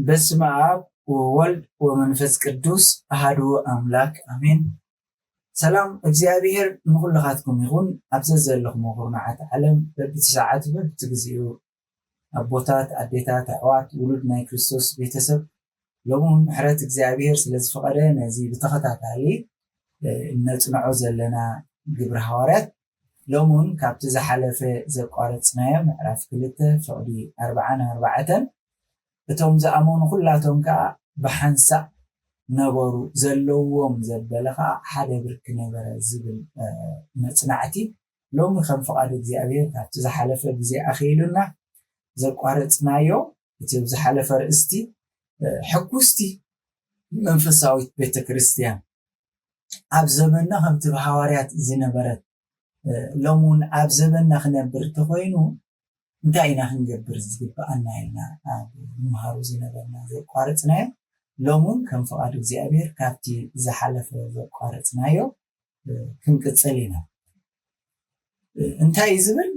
በስመ አብ ወወልድ ወመንፈስ ቅዱስ አሐዱ አምላክ አሜን። ሰላም እግዚአብሔር ንኹልኻትኩም ይኹን። ኣብዚ ዘለኹም ኩርናዓት ዓለም በብትሰዓት በብትግዚኡ ኣቦታት ኣዴታት ኣሕዋት ውሉድ ናይ ክርስቶስ ቤተሰብ ሎሙን ምሕረት እግዚአብሔር ስለዝፈቐደ ነዚ ብተኸታታሊ ነፅንዖ ዘለና ግብረ ሐዋርያት ሎሙን ካብቲ ዝሓለፈ ዘቋረፅናዮ ምዕራፍ 2 ፍቕዲ 44 እቶም ዝኣመኑ ኩላቶም ከዓ ብሓንሳእ ነበሩ ዘለዎም ዘበለ ከዓ ሓደ ብርኪ ነበረ ዝብል መፅናዕቲ ሎሚ ከም ፍቓድ እግዚአብሔር ካብቲ ዝሓለፈ ግዜ ኣኺሉና ዘቋረፅናዮ እቲ ዝሓለፈ ርእስቲ ሕጉስቲ መንፈሳዊት ቤተክርስትያን ኣብ ዘመንና ከምቲ ብሃዋርያት ዝነበረት ሎሙን ኣብ ዘመንና ክነብር እንተኮይኑ እንታይ ኢና ክንገብር ዝግባአና ኢልና ንምሃሩ ዝነበርና ዘቋረፅናዮ ሎሙን ከም ፍቓድ እግዚአብሔር ካብቲ ዝሓለፈ ዘቋረፅናዮ ክንቅፅል ኢና። እንታይ ዝብል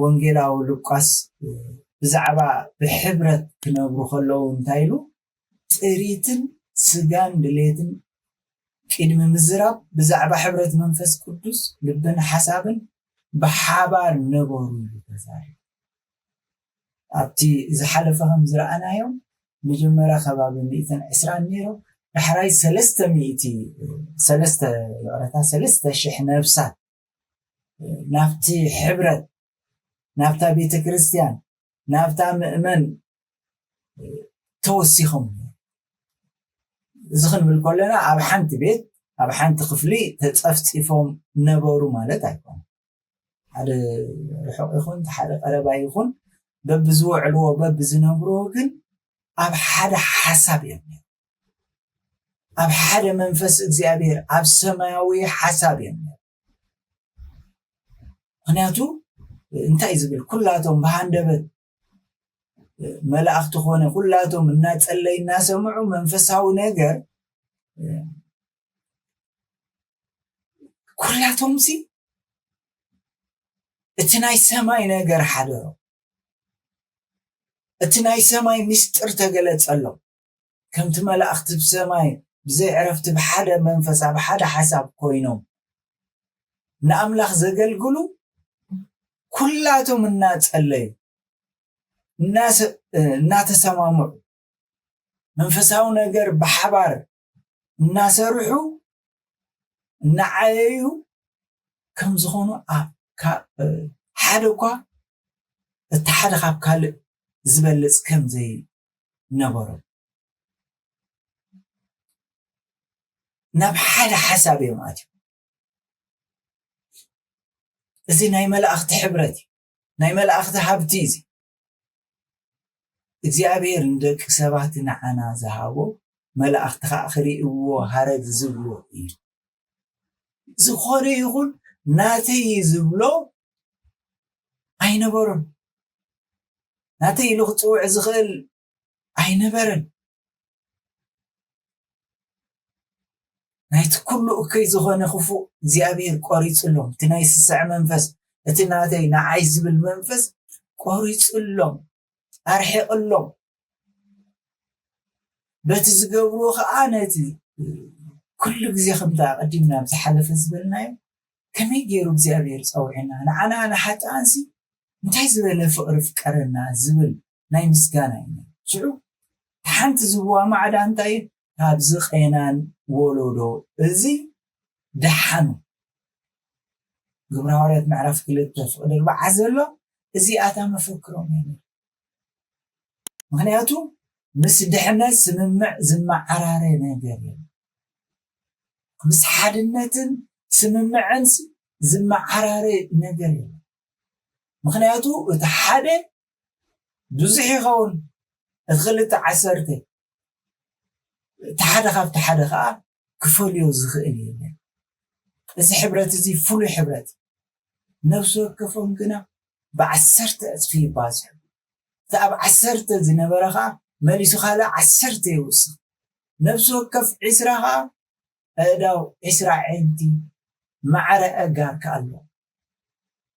ወንጌላዊ ሉቃስ ብዛዕባ ብሕብረት ክነብሩ ከለዉ እንታይ ኢሉ ጥሪትን ስጋን ድሌትን ቅድሚ ምዝራብ ብዛዕባ ሕብረት መንፈስ ቅዱስ ልብን ሓሳብን ብሓባር ነበሩ ኢሉ ተዛሪቡ። ኣብቲ ዝሓለፈ ከም ዝረኣናዮም መጀመርያ ከባቢ 120 ነይሮ ዳሕራይ 300 ነብሳት ናብቲ ሕብረት ናብታ ቤተ ክርስቲያን ናብታ ምእመን ተወሲኾም እዚ ክንብል ከለና ኣብ ሓንቲ ቤት ኣብ ሓንቲ ክፍሊ ተፀፍፂፎም ነበሩ ማለት ኣይኮነ። ሓደ ርሑቕ ይኹን ሓደ ቀረባ ይኹን በብዝውዕልዎ በብዝነብርዎ ግን ኣብ ሓደ ሓሳብ እዮም ኣብ ሓደ መንፈስ እግዚአብሔር ኣብ ሰማያዊ ሓሳብ እዮም። ምክንያቱ እንታይ ዝብል ኩላቶም ብሃንደበት መላእክቲ ኮነ ኩላቶም እናፀለይ እናሰምዑ መንፈሳዊ ነገር ኩላቶም ሲ እቲ ናይ ሰማይ ነገር ሓደሮ እቲ ናይ ሰማይ ምስጢር ተገለፀሎም ከምቲ መላእክቲ ብሰማይ ብዘይ ዕረፍቲ ብሓደ መንፈስ ኣብ ሓደ ሓሳብ ኮይኖም ንኣምላኽ ዘገልግሉ ኩላቶም እናፀለዩ እናተሰማምዑ መንፈሳዊ ነገር ብሓባር እናሰርሑ እናዓየዩ ከም ዝኾኑ ሓደ እኳ እቲ ሓደ ካብ ካልእ ዝበልፅ ከም ዘይነበሮ ናብ ሓደ ሓሳብ እዮም ኣትዮም። እዚ ናይ መላእክቲ ሕብረት ናይ መላእክቲ ሃብቲ እዚ እግዚአብሔር ንደቂ ሰባት ንዓና ዝሃቦ መላእክቲ ከዓ ክሪእዎ ሃረግ ዝብሎ እዩ። ዝኾነ ይኹን ናተይ ዝብሎ ኣይነበሮን ናተይ ኢሉ ክፅውዕ ዝኽእል ኣይነበረን። ናይቲ ኩሉ እከይ ዝኾነ ክፉእ እግዚአብሔር ቆሪፅሎም እቲ ናይ ስስዕ መንፈስ እቲ ናተይ ንዓይ ዝብል መንፈስ ቆሪፅሎም ኣርሒቕሎም በቲ ዝገብርዎ ከዓ ነቲ ኩሉ ግዜ ከምታ ቀዲምና ብዝሓለፈ ዝበልናዮ ከመይ ገይሩ እግዚአብሔር ፀውዒና ንዓና ንሓጥኣንሲ እንታይ ዝበለ ፍቅሪ ፍቀረና ዝብል ናይ ምስጋና እዩ። ሽዑ ሓንቲ ዝብዋ ማዕዳ እንታይ ካብዚ ቐናን ወለዶ እዚ ደሓኑ ግብረ ሐዋርያት ምዕራፍ 2 ፍቕዲ 4 ዘሎ እዚኣታ መፈክሮም እዩ። ምክንያቱ ምስ ድሕነት ስምምዕ ዝመዓራረ ነገር እዩ። ምስ ሓድነትን ስምምዕን ዝመዓራረ ነገር እዩ። ምክንያቱ እቲ ሓደ ብዙሕ ይኸውን እትኽልተ ዓሰርተ ተሓደ ካብቲ ሓደ ከዓ ክፈልዮ ዝኽእል የለን እዚ ሕብረት እዚ ፍሉይ ሕብረት ነፍሲ ወከፎም ግና ብ10 እጥፊ ይባዝሑ እቲ ኣብ 10 ዝነበረ ከዓ መሊሱ ካልእ 10 ይውስኽ ነፍሲ ወከፍ 20 ከዓ ኣእዳው 20 ዓይንቲ ማዕረ ኣጋር ከኣሎ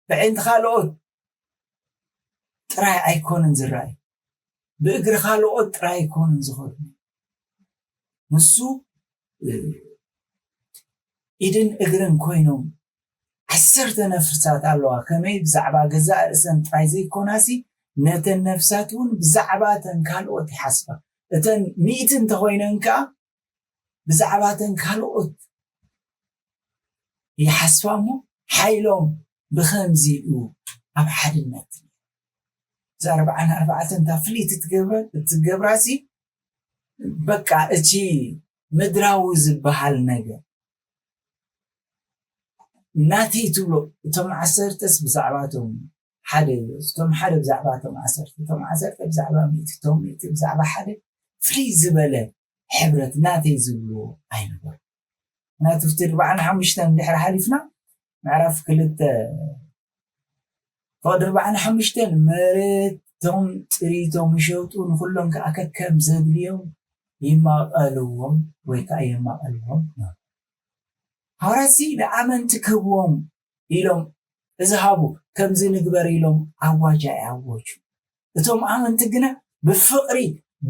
ብዓይንቲ ካልኦት ጥራይ ኣይኮነን ዝረአዩ ብእግሪ ካልኦት ጥራይ ኣይኮነን ዝኸዱ ንሱ ኢድን እግርን ኮይኖም 10 ነፍሳት ኣለዋ ከመይ ብዛዕባ ገዛእ ርእሰን ጥራይ ዘይኮናሲ ነተን ነፍሳት እውን ብዛዕባተን ካልኦት ይሓስባ እተን 100 እንተኮይነን ከዓ ብዛዕባተን ካልኦት ይሓስባ እሞ ሓይሎም ብከምዚ እዩ ኣብ ሓድነት እዛ 44 እንታ ፍሊት ትገብራሲ በቃ እቺ ምድራዊ ዝበሃል ነገር ናተይ ትብሎ እቶም 10 ብዛዕባቶም ሓደ እቶም ሓደ ብዛዕባቶም 10 እቶም 10 ብዛዕባ 100 እቶም 100 ብዛዕባ ሓደ ፍልይ ዝበለ ሕብረት ናተይ ዝብሎ ኣይነበሩ ናቱ ፍቲ 45 ድሕሪ ሓሊፍና ምዕራፍ 2 فقد 45 መሬቶም ጥሪቶም ይሸውጡ ንኩሎም ከዓ ከከም ዘድልዮም ይማቐልዎም ወይ ከዓ የማቐልዎም ሃዋርያት ንኣመንቲ ክህብዎም ኢሎም እዝሃቡ ከምዚ ንግበር ኢሎም ኣዋጅ ይኣወጁ እቶም ኣመንቲ ግና ብፍቕሪ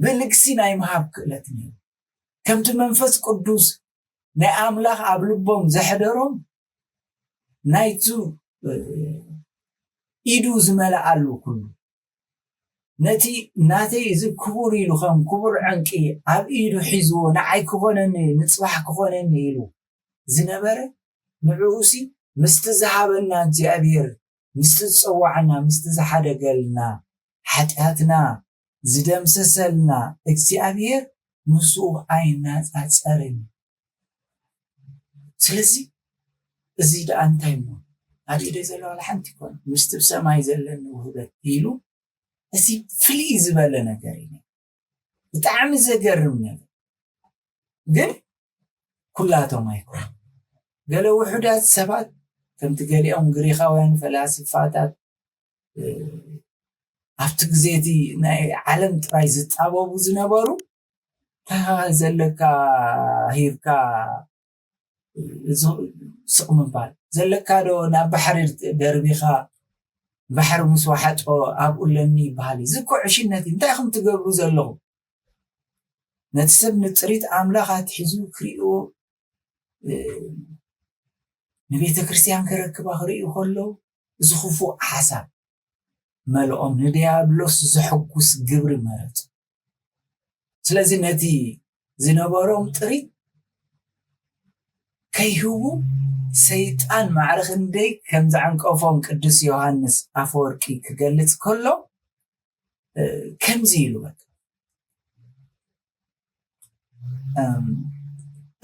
ብልግሲ ናይ ምሃብ ክእለት ነይሩ ከምቲ መንፈስ ቅዱስ ናይ ኣምላኽ ኣብ ልቦም ዘሕደሮም ናይቱ ኢዱ ዝመልኣሉ ኩሉ ነቲ ናተይ እዚ ክቡር ኢሉ ከም ክቡር ዕንቂ ኣብ ኢዱ ሒዝዎ ንዓይ ክኾነኒ ንፅባሕ ክኾነኒ ኢሉ ዝነበረ ንዕኡሲ ምስቲ ዝሃበና እግዚኣብሔር ምስቲ ዝፀዋዕና ምስቲ ዝሓደገልና ሓጢኣትና ዝደምሰሰልና እግዚኣብሔር ምስኡ ኣይናፃፀርን ስለዚ እዚ ደኣ እንታይ ሞ ኣብ ኢደ ዘለዋ ሓንቲ ኮን ምስቲ ብሰማይ ዘለኒ ውህበት ኢሉ እዚ ፍልይ ዝበለ ነገር እዩ ብጣዕሚ ዘገርም ነገር ግን ኩላቶም ኣይኮኑ ገለ ውሑዳት ሰባት ከምቲ ገሊኦም ግሪኻውያን ፈላስፋታት ኣብቲ ግዜ እቲ ናይ ዓለም ጥራይ ዝጣበቡ ዝነበሩ ዘለካ ሂብካ ስቕ ምባል ዘለካ ዶ ናብ ባሕሪ ደርቢኻ ባሕሪ ምስ ዋሓጦ ኣብኡ ለኒ ይበሃል ዝኩዕሽነት እንታይ ከም ትገብሩ ዘለኹም ነቲ ሰብ ንፅሪት ኣምላኽ ኣትሒዙ ክሪኦ ንቤተ ክርስቲያን ክረክባ ክሪኡ ከለዉ እዚ ክፉእ ሓሳብ መልኦም ንዲያብሎስ ዘሐጉስ ግብሪ መረፁ ስለዚ ነቲ ዝነበሮም ጥሪት ከይህቡ ሰይጣን ማዕርኽ እንደይ ከም ዝዓንቀፎም ቅዱስ ዮሃንስ ኣፈወርቂ ክገልጽ ከሎ ከምዚ ኢሉ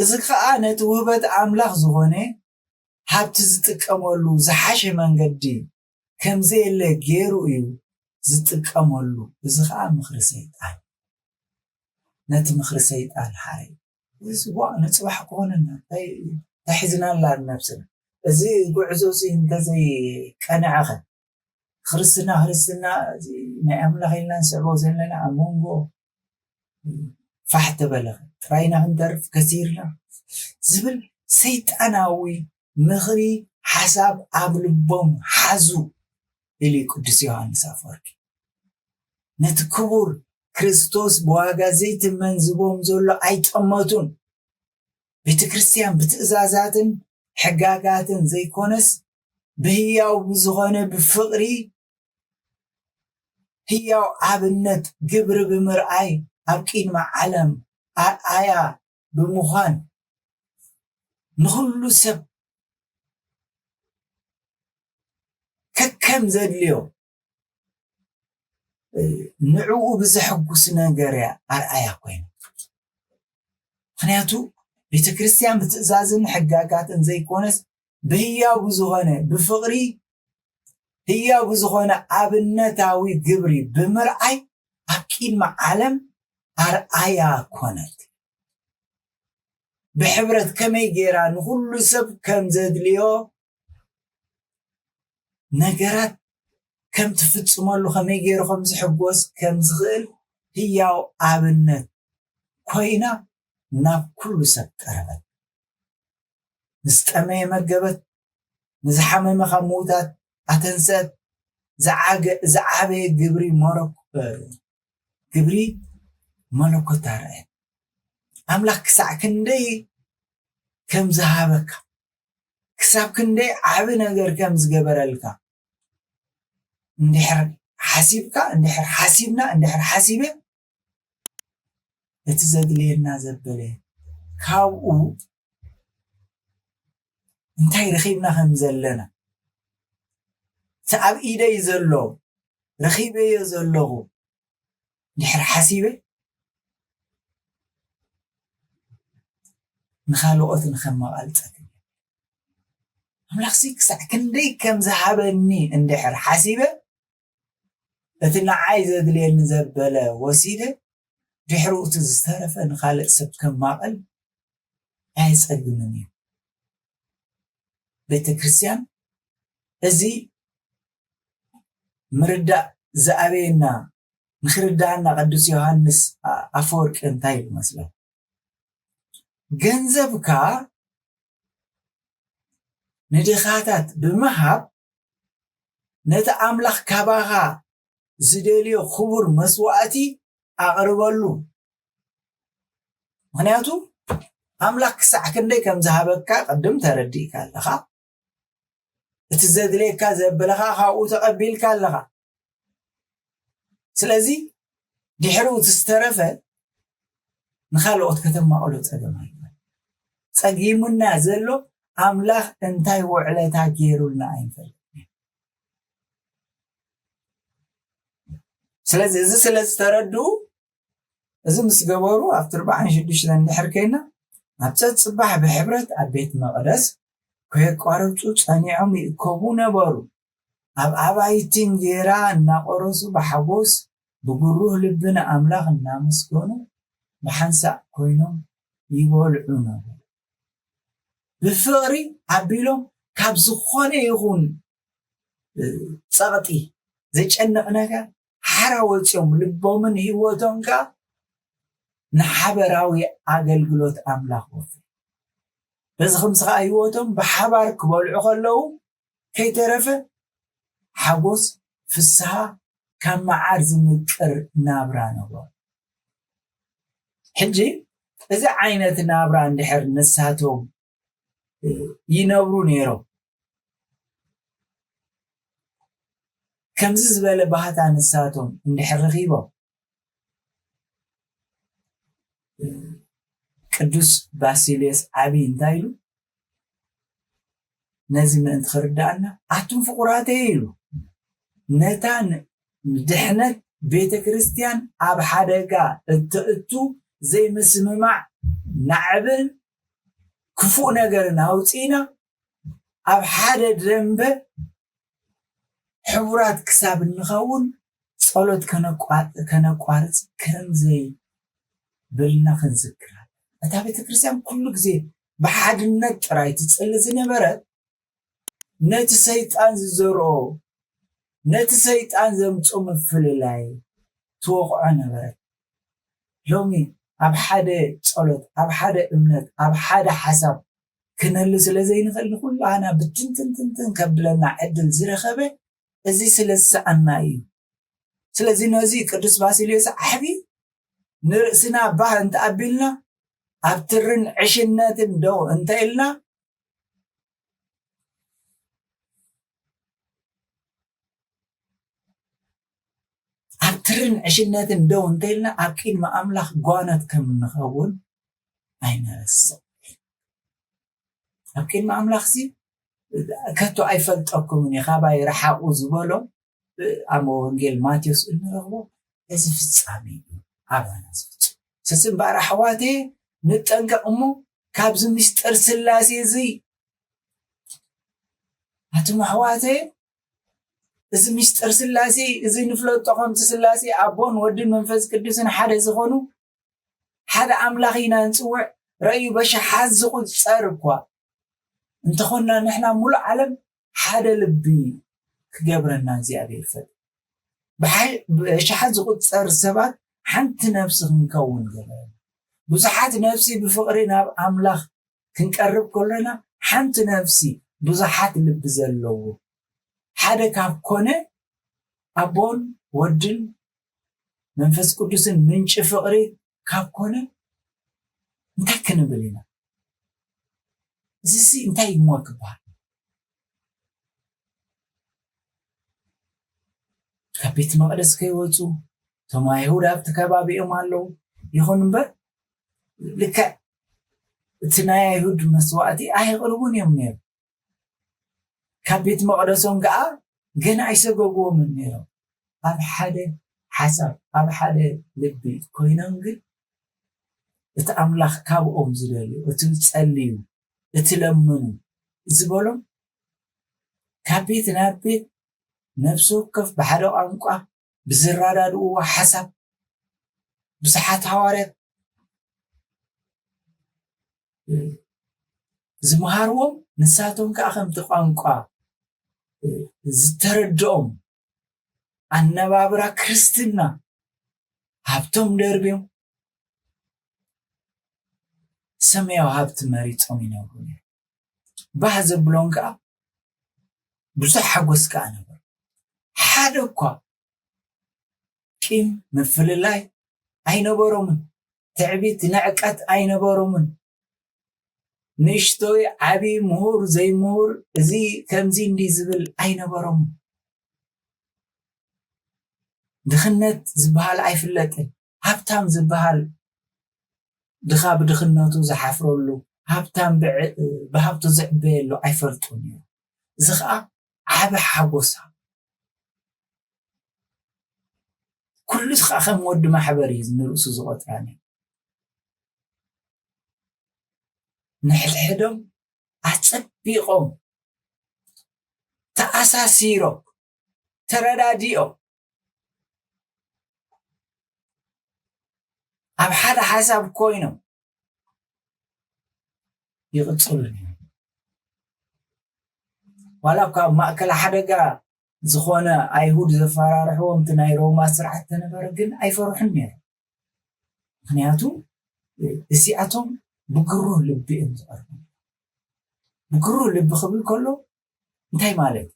እዚ ከዓ ነቲ ውህበት ኣምላኽ ዝኾነ ሃብቲ ዝጥቀመሉ ዝሓሸ መንገዲ ከምዘየለ ገይሩ እዩ ዝጥቀመሉ እዚ ከዓ ምኽሪ ሰይጣን ነቲ ምኽሪ ሰይጣን ሓረይ ዝዋዕ ንፅባሕ ክኾነና ተሒዝናላ ነብስና እዚ ጉዕዞ እዚ እንተዘይ ቀንዐኸ ክርስትና ናይ ኣምላኽ ኢልና ንስዕቦ ዘለና ኣብ መንጎ ፋሕ ተበለኸ ጥራይና ክንተርፍ ከሲርና ዝብል ሰይጣናዊ ምኽሪ ሓሳብ ኣብ ልቦም ሓዙ ኢሉ ቅዱስ ዮሃንስ ኣፈወርቂ ነቲ ክቡር ክርስቶስ ብዋጋ ዘይትመን ዝቦም ዘሎ ኣይጠመቱን ቤተ ክርስቲያን ብትእዛዛትን ሕጋጋትን ዘይኮነስ ብህያው ብዝኾነ ብፍቕሪ ህያው ኣብነት ግብሪ ብምርኣይ ኣብ ቅድሚ ዓለም ኣርኣያ ብምዃን ንኩሉ ሰብ ከከም ዘድልዮ ንዕኡ ብዘሐጉስ ነገር ኣርኣያ ኮይኑ ምክንያቱ ቤተ ክርስቲያን ብትእዛዝን ሕጋጋትን ዘይኮነስ ብህያው ብዝኾነ ብፍቕሪ هي بزخونة أبنتاوي قبري بمرأي أكيد مع عالم أرأيا كونت بحبرة كمي جيران كل سب كم زاد ليو نجرات كم تفتسم له خمي جيرو خمس حبوس كم زغل هي أبنت كوينا ناب كل سب قربت نستمع مجبت نزحمة مخموتات أتنسات زعابي جبري ملكو تارئ أملاك ساعة كندي كم زهابك كساب كندي عابي نغير كم زقبر لك اندحر حاسبك اندحر حاسبنا اندحر حاسبه اتزاد لينا زبله كاو انتي رخيبنا خم زلنا سعب إيدا يزلو رخيبه يزلوه اندحر حاسبه نخالوقت نخمق ألتك أملاك سيك ساعة كندي كم زهابني اندحر حاسبه لكن عايزة دليل نزبله وسيلة ريحرو تزسترف ان خالق سبت كم معقل عايز أقدمني بيت كريستيان ازي مردا زعبينا نخردانا قدوس يوحنس أفورك انتايل مثلا جنزبكا ندخاتات بمهاب نتا أملاخ كاباها زدليو خبر مسواتي أقربالو معناتو أملاك ساعكندي كم زهابكا قدم ترديك لها اتزدليكا زبلها خاو تقبيلك لها سلازي دحرو تسترفه نخالوت كتم ما قلت أدمي تقيمنا زلو أملاك انتاي وعلتا جيرولنا عين سلازي إذا سلاز تردو إذا مسجبروا أفتر بعن شديش لأن حركينا نبتت صباح بحبرة عبيت مقدس كهيك قاربتو تانيعهم يكوبونا بارو أبعيتين جيرا ناقرسو بحبوس بقروه لبنا أملاخ النامسكونو بحنسا كوينو يبولعونا بفغري عبيلهم كابزخوني يغون صغطي زي جنقناك حراوتهم لبومن هيوتونكا نحبراوي أقلقلوت أملاخ وفي بس خمسة هيوتهم بحبار كبولعو خلو كي ترفه حبوس في السها كان معارز مكر نابران الله حجي إذا عينت نابران دحر نساتهم ينورو نيرو كم زبالة بحث عن الساتهم اندحر رغيبه قدوس باسيليس عبي انتايلو نازم انت خردعنا عتم فقراتيلو نتان مدحنت بيت كريستيان عب حدقا اتو زي مسممع نعبن كفو نقرنا وطينا عب حدا درنبه حورات كساب النخون صلوت كنقارص كم زي بلنا خنذكرها اتا بيت كريستيان كل غزي بحدنت راي تصل زنبرت نت سيطان زرو نت سيطان زمصو مفللاي توقع نبرت لومي اب حدا صلوت اب حدا امنت اب حدا حساب كنل سلازي نخل كل انا بتنتن كبلنا عدل زرخبه ازي سلسعنا ايو سلازي نوزي قدوس باسيليوس حبي نرسنا باه انت قبلنا ابترن عشنات دو انت إلنا ابترن عشنات دو انت إلنا اكيد ما املاخ قوانات كم نخون اين رسا اكيد ما املاخ سي كتو اي فلتقكم من يخابا يرحاقو زبالو امو ونجيل ماتيوس انرغبو ازي فتسامي ابانا سفتس سسن بارا حواتي نتنقى امو كابزو مستر سلاسي زي هاتو محواتي እዚ ምስጢር ስላሴ እዚ ንፍለጦ ከምቲ ስላሴ ኣቦን ወድን መንፈስ ቅዱስን ሓደ ዝኾኑ ሓደ ኣምላኽ ኢና ንፅውዕ ረእዩ በሸሓት ዝቁፀር እኳ እንተኾና ንሕና ሙሉእ ዓለም ሓደ ልቢ ክገብረና እግዚኣብሔር ፈጥ በሸሓት ዝቁፀር ሰባት ሓንቲ ነፍሲ ክንከውን ገበረና ብዙሓት ነፍሲ ብፍቕሪ ናብ ኣምላኽ ክንቀርብ ከለና ሓንቲ ነፍሲ ብዙሓት ልቢ ዘለዎ ሓደ ካብ ኮነ ኣቦን ወድን መንፈስ ቅዱስን ምንጭ ፍቕሪ ካብ ኮነ እንታይ ክንብል ኢና እዚ እንታይ ይሞት ክበሃል ካብ ቤተ መቅደስ ከይወፁ እቶም ኣይሁድ ኣብቲ ከባቢኦም ኣለዉ ይኹን እምበር ልክዕ እቲ ናይ ኣይሁድ መስዋእቲ ኣይቕርቡን እዮም ነይሩ ካብ ቤተ መቅደሶም ከዓ ገና ኣይሰገግዎምን ነይሮም ኣብ ሓደ ሓሳብ ኣብ ሓደ ልቢ ኮይኖም ግን እቲ ኣምላኽ ካብኦም ዝደልዩ እቲ ዝጸልዩ እቲ ለምኑ ዝበሎም ካብ ቤት ናብ ቤት ነፍሲ ወከፍ ብሓደ ቋንቋ ብዝረዳድእዎ ሓሳብ ብዙሓት ሐዋርያት ዝመሃርዎም ንሳቶም ከዓ ከምቲ ቋንቋ ዝተረድኦም ኣነባብራ ክርስትና ሃብቶም ደርብዮም ሰማያዊ ሃብቲ መሪፆም ይነብሩ ባህ ዘብሎም ከዓ ብዙሕ ሓጎስ ከዓ ነበር ሓደ እኳ ቂም ምፍልላይ ኣይነበሮምን ትዕቢት ንዕቀት ኣይነበሮምን ንእሽቶይ ዓብይ ምሁር ዘይምሁር እዚ ከምዚ እንዲ ዝብል ኣይነበሮምን ድኽነት ዝበሃል ኣይፍለጥን ሃብታም ዝበሃል ድኻ ብድኽነቱ ዝሓፍረሉ ሃብታም ብሃብቱ ዝዕበየሉ ኣይፈልጡን እዩ እዚ ከዓ ዓብ ሓጎሳ ኩሉ ከዓ ከም ወዲ ማሕበር እዩ ንርእሱ ዝቆጥራኒ ንሕድሕዶም ኣፀቢቖም ተኣሳሲሮም ተረዳዲኦም ኣብ ሓደ ሓሳብ ኮይኖም ይቕፅሉን እዮም ዋላ ካብ ማእከል ሓደጋ ዝኾነ ኣይሁድ ዘፈራርሕዎም እቲ ናይ ሮማ ስርዓት ተነበረ ግን ኣይፈርሑን ነይሮም ምክንያቱ እዚኣቶም ብግሩህ ልቢ እዮም ዝቐርቡ ብግሩህ ልቢ ክብል ከሎ እንታይ ማለት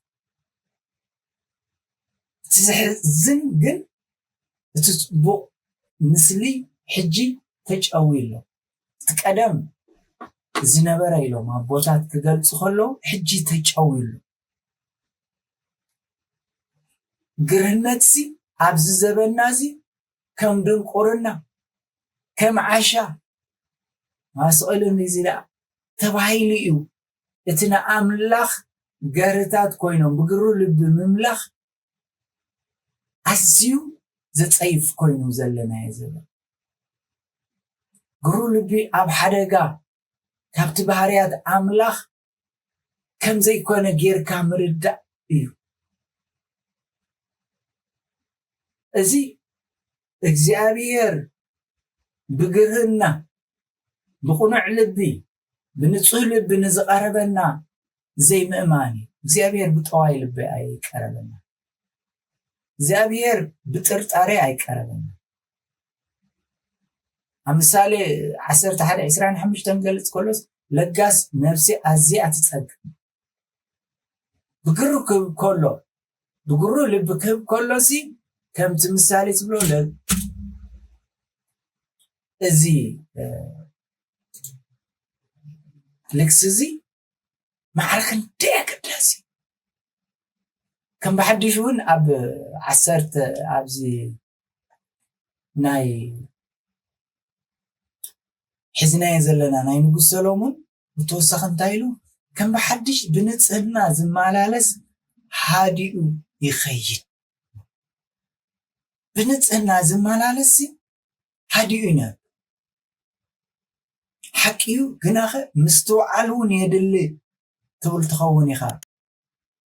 እቲ ዘሕዝን ግን እቲ ፅቡቕ ምስሊ ሕጂ ተጨዊሎ እቲ ቀደም ዝነበረ ኢሎም ኣቦታት ክገልጹ ከለዉ ሕጂ ተጨዊሉ ግርህነት ሲ ኣብዚ ዘበና ዚ ከም ድንቁርና ከም ዓሻ ማስቀልን ዚላ ተባሂሉ እዩ እቲ ንኣምላኽ ገርታት ኮይኖም ብግሩህ ልቢ ምምላኽ ኣዝዩ ዘፀይፍ ኮይኑ ዘለና የዘበ ግሩህ ልቢ ኣብ ሓደጋ ካብቲ ባህርያት ኣምላኽ ከም ዘይኮነ ጌርካ ምርዳእ እዩ እዚ እግዚአብሔር ብግርህና ብቁኑዕ ልቢ ብንጹህ ልቢ ንዝቐረበና ዘይምእማን እግዚአብሔር ብጠዋይ ልቢ ኣይቀረበና እግዚአብሔር ብጥርጣሬ ኣይቀረበና ኣምሳሌ 11:25 ገልጽ ከሎስ ለጋስ ነፍሲ ኣዝያ ትጸግም ብግሩህ ከሎ ብግሩህ ልቢ ከሎሲ ከምቲ ምሳሌ ትብሎ እዚ ልክስ እዚ ማዕረክን ደገዳሲ ከም በሐዲሽ እውን ኣብ 10 ኣብዚ ናይ حزناي زلنا ناي نقول سلومون وتوسخ انتايلو كم بحدش بنتصهنا زمالالس هاديو يخيل بنتصهنا زمالالس هاديو ينب حكيو قناخة مستوعلون يدلي تقول تخوني خار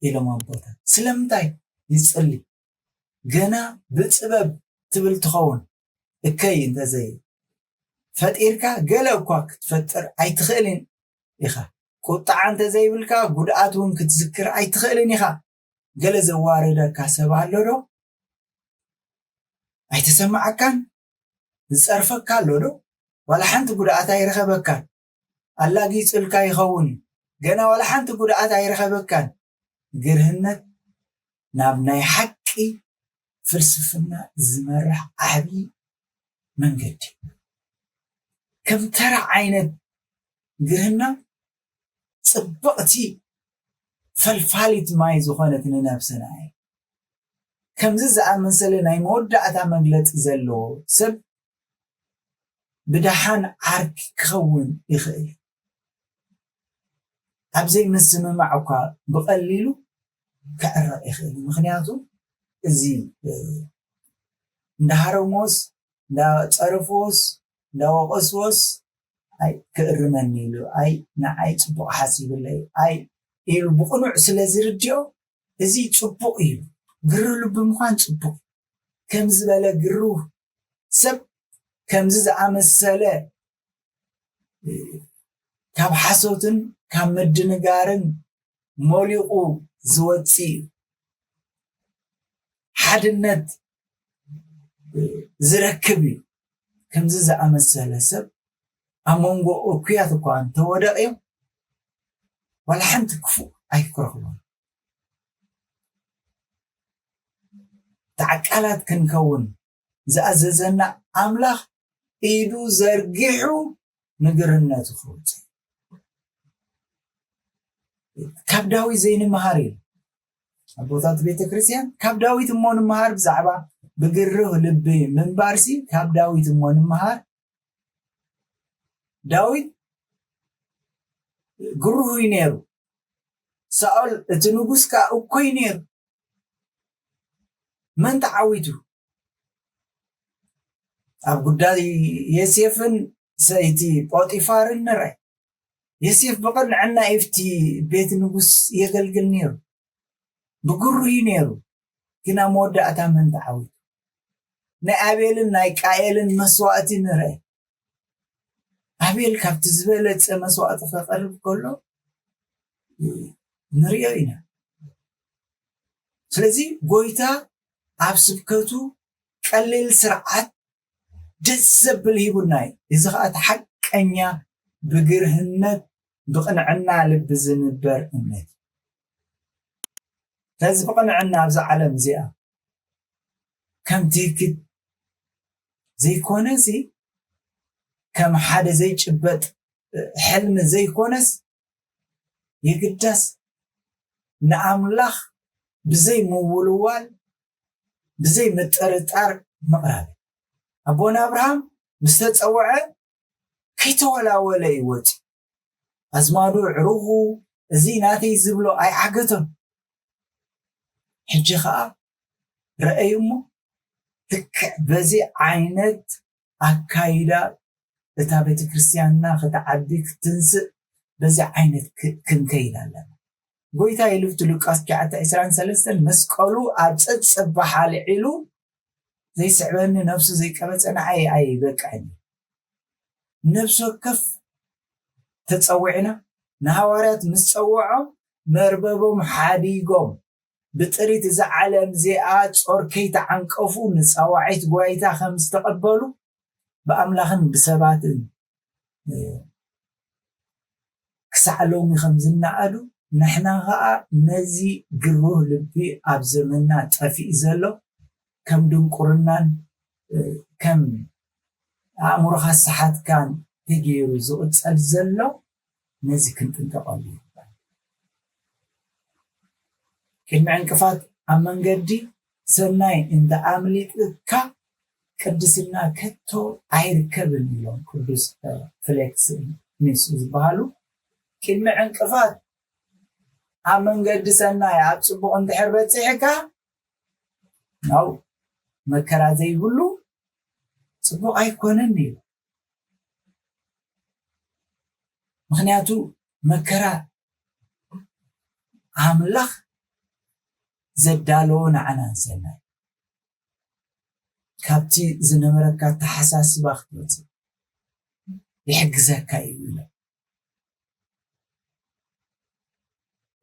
إلى ما بطا سلمتاي يصلي جنا بسبب تبل تخون እከይ እንተዘይ ፈጢርካ ገለ እኳ ክትፈጥር ኣይትኽእልን ኢኻ ቁጣዕ እንተዘይብልካ ጉድኣት እውን ክትዝክር ኣይትኽእልን ኢኻ ገለ ዘዋርደካ ሰብ ኣሎ ዶ ኣይተሰማዓካን ዝፀርፈካ ኣሎ ዶ ዋላ ሓንቲ ጉድኣት ኣይረኸበካን ኣላጊፅልካ ይኸውን ገና ዋላ ሓንቲ ጉድኣት ኣይረኸበካን ግርህነት ናብ ናይ ሓቂ ፍልስፍና ዝመርሕ ዓብዪ መንገዲ ከም ተራ ዓይነት ግርህና ፅብቕቲ ፈልፋሊት ማይ ዝኾነት ንነብስና እያ ከምዚ ዝኣመሰለ ናይ መወዳእታ መግለፂ ዘለዎ ሰብ ብድሓን ዓርኪ ክኸውን ይኽእል ኣብዘይ ምስምማዕ እኳ ብቐሊሉ ክዕረቕ ይኽእል ምክንያቱ እዚ እንዳሃረሞስ እንዳፀረፎስ እንዳወቀስዎስ ኣይ ክእርመኒ ኢሉ ኣይ ንዓይ ፅቡቕ ሓሲብለይ ኣይ ኢሉ ብቕኑዕ ስለ ዝርድኦ እዚ ፅቡቕ እዩ ግሩ ልቢ ምዃን ፅቡቕ ከም ዝበለ ግሩ ሰብ ከምዚ ዝኣመሰለ ካብ ሓሶትን ካብ ምድንጋርን መሊቑ ዝወፅእ ሓድነት ዝረክብ እዩ ከምዚ ዝኣመሰለ ሰብ ኣብ መንጎ እኩያት እኳ እንተወደቕዮም ዋላ ሓንቲ ክፉእ ኣይክረኽቦም ተዓቃላት ክንከውን ዝኣዘዘና ኣምላኽ ኢዱ ዘርጊሑ ንግርነቱ ክውፅእ ካብ ዳዊት ዘይንመሃር እዩ ኣቦታት ቤተ ክርስቲያን ካብ ዳዊት እሞ ንምሃር ብዛዕባ ብግርህ ልቢ ምንባርሲ ካብ ዳዊት እሞ ንምሃር ዳዊት ግሩህ እዩ ነይሩ ሳኦል እቲ ንጉስ ከዓ እኮይ ነይሩ መን ተዓዊቱ ኣብ ጉዳይ ዮሴፍን ሰይቲ ጶጢፋርን ንርአ ዮሴፍ ብቕንዕና ኤፍቲ ቤት ንጉስ የገልግል ነይሩ ብግሩህ እዩ ነይሩ ግን ኣብ መወዳእታ መን ተዓዊቱ ናይ ኣቤልን ናይ ቃየልን መስዋእቲ ንርአ ኣቤል ካብቲ ዝበለፀ መስዋእቲ ከቕርብ ከሎ ንሪኦ ኢና ስለዚ ጎይታ ኣብ ስብከቱ ቀሊል ስርዓት ደስ ዘብል ሂቡና እዩ እዚ ከዓ እቲ ሓቀኛ ብግርህነት ብቕንዕና ልቢ ዝንበር እምነት ስለዚ ብቕንዕና ኣብዚ ዓለም እዚኣ ከም ትክክል ዘይኮነሲ ከም ሓደ ዘይጭበጥ ሕልሚ ዘይኮነስ የግዳስ ንኣምላኽ ብዘይ ምውልዋል ብዘይ ምጥርጣር ምቕራብ ኣቦና ኣብርሃም ምስ ተፀውዐ ከይተወላወለ ይወፅ ኣዝማዱ ዕሩኹ እዚ ናተይ ዝብሎ ኣይዓገቶን ሕጂ ከዓ ረአዩ እሞ ልክዕ በዚ ዓይነት ኣካይዳ እታ ቤተ ክርስቲያንና ክትዓቢ ክትንስእ በዚ ዓይነት ክንከይድ ኣለና ጎይታ ኢሉፍቲ ሉቃስ 9:23 መስቀሉ ኣብ ፀፀባ ሓልዒሉ ዘይስዕበኒ ነብሱ ዘይቀበፀና ኣይበቃዕኒ ነብሱ ከፍ ተፀዊዕና ንሃዋርያት ምስ ፀውዖም መርበቦም ሓዲጎም ብጥሪት እዚ ዓለም እዚኣ ጾር ከይተዓንቀፉ ንፃዋዒት ጓይታ ከም ዝተቐበሉ ብኣምላኽን ብሰባትን ክሳዕሎሚ ከም ዝነኣዱ ንሕና ከዓ ነዚ ግሩህ ልቢ ኣብ ዘመንና ጠፊእ ዘሎ ከም ድንቁርናን ከም ኣእምሮኻ ሰሓትካን ተገይሩ ዝቕፀል ዘሎ ነዚ ክንጥንቀቐሉ ቅድሚ ዕንቅፋት ኣብ መንገዲ ሰናይ እንተ ኣምሊጥካ ቅድስና ከቶ ኣይርከብን ኢሎም ቅዱስ ፍሌክስ ንሱ ዝበሃሉ ቅድሚ ዕንቅፋት ኣብ መንገዲ ሰናይ ኣብ ፅቡቕ እንድሕር በፂሕካ ናው መከራ ዘይብሉ ፅቡቕ ኣይኮነን እዩ ምክንያቱ መከራ ኣምላኽ ዘዳለውን ዓናንሰና ካብቲ ዝነበረካ ተሓሳስባ ክትወፅእ ይሕግዘካ እዩ ኢሎ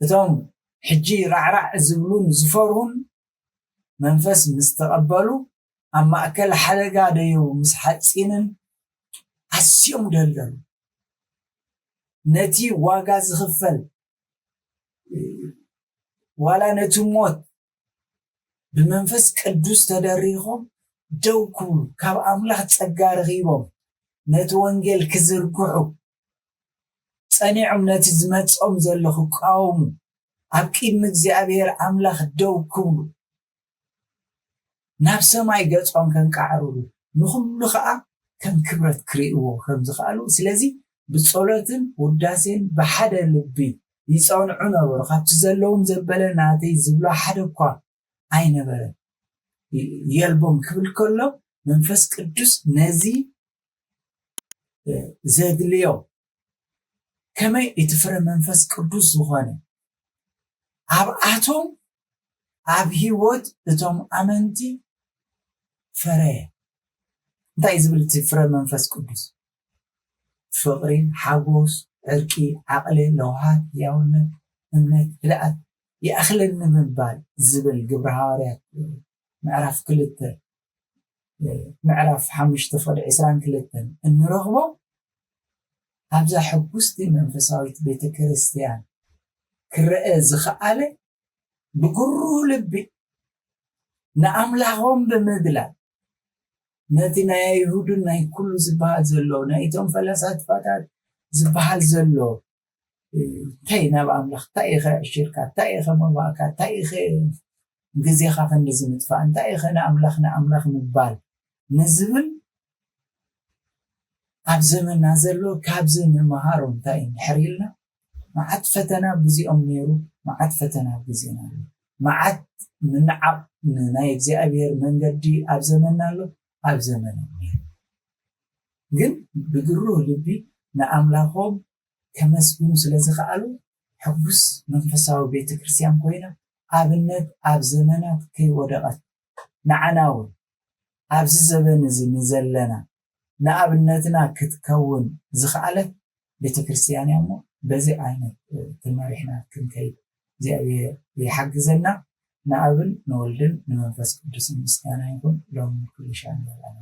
እቶም ሕጂ ራዕራዕ ዝብሉን ዝፈርሁን መንፈስ ምስ ተቐበሉ ኣብ ማእከል ሓደጋ ደዩ ምስ ሓፂንን ኣስዮም ደልደሉ ነቲ ዋጋ ዝኽፈል ዋላ ነቲ ሞት ብመንፈስ ቅዱስ ተደሪኾም ደው ክብሉ ካብ ኣምላኽ ጸጋ ረኺቦም ነቲ ወንጌል ክዝርግሑ ጸኒዖም ነቲ ዝመጾም ዘሎ ክቃወሙ ኣብ ቅድሚ እግዚኣብሔር ኣምላኽ ደው ክብሉ ናብ ሰማይ ገጾም ከንቃዕርሉ ንኹሉ ከዓ ከም ክብረት ክርእይዎ ከም ዝኽኣሉ ስለዚ ብጸሎትን ውዳሴን ብሓደ ልቢ ይጸንዑ ነበሩ ካብቲ ዘለዎም ዘበለ ናተይ ዝብሎ ሓደ እኳ ኣይነበረን የልቦም ክብል ከሎ መንፈስ ቅዱስ ነዚ ዘድልዮ ከመይ እትፍረ መንፈስ ቅዱስ ዝኾነ ኣብ ኣቶም ኣብ ሂወት እቶም ኣመንቲ ፈረየ እንታይ ዝብል እትፍረ መንፈስ ቅዱስ ፍቕሪ ሓጎስ ዕርቂ ዓቕሊ ለውሃት ያውነት እምነት ህድኣት ይኣኽለኒ ምባል ዝብል ግብረ ሐዋርያት ምዕራፍ 2 ምዕራፍ 5:22 እንረኽቦ ኣብዛ ሕጉስቲ መንፈሳዊት ቤተ ክርስቲያን ክርአ ዝኽኣለ ብግሩህ ልቢ ንኣምላኾም ብምድላል ነቲ ናይ ኣይሁድን ናይ ኩሉ ዝበሃል ዘሎ ናይቶም ፈላስፋታት ዝበሃል ዘሎ እንታይ ናብ ኣምላኽ እንታይ ኢኸ ዕሽርካ እንታይ ኢኸ መባእካ እንታይ ኢኸ ግዜኻ ክንዲዚ ምጥፋእ እንታይ ኢኸ ንኣምላኽ ምባል ንዝብል ኣብ ዘመንና ዘሎ ካብዚ ንምሃሮ እንታይ ንሕር ኢልና መዓት ፈተና ብዚኦም ነይሩ መዓት ፈተና ብዜና ኣሎ መዓት ምንዓቕ ናይ እግዚኣብሔር መንገዲ ኣብ ዘመንና ኣሎ ኣብ ዘመንና ግን ብግሩህ ልቢ ንኣምላኾም ከመስግኑ ስለዝኽኣሉ ሕጉስ መንፈሳዊ ቤተ ክርስቲያን ኮይና ኣብነት ኣብ ዘመናት ከይወደቐት ንዓና እውን ኣብዚ ዘበን እዚ ንዘለና ንኣብነትና ክትከውን ዝኽኣለት ቤተ ክርስቲያን እያ እሞ በዚ ዓይነት ተመሪሕና ክንከይድ እግዚኣብሔር ይሓግዘና ንኣብን ንወልድን ንመንፈስ ቅዱስን ምስጋና ይኹን ሎሚ ኩሉ ሻዕ ንበልና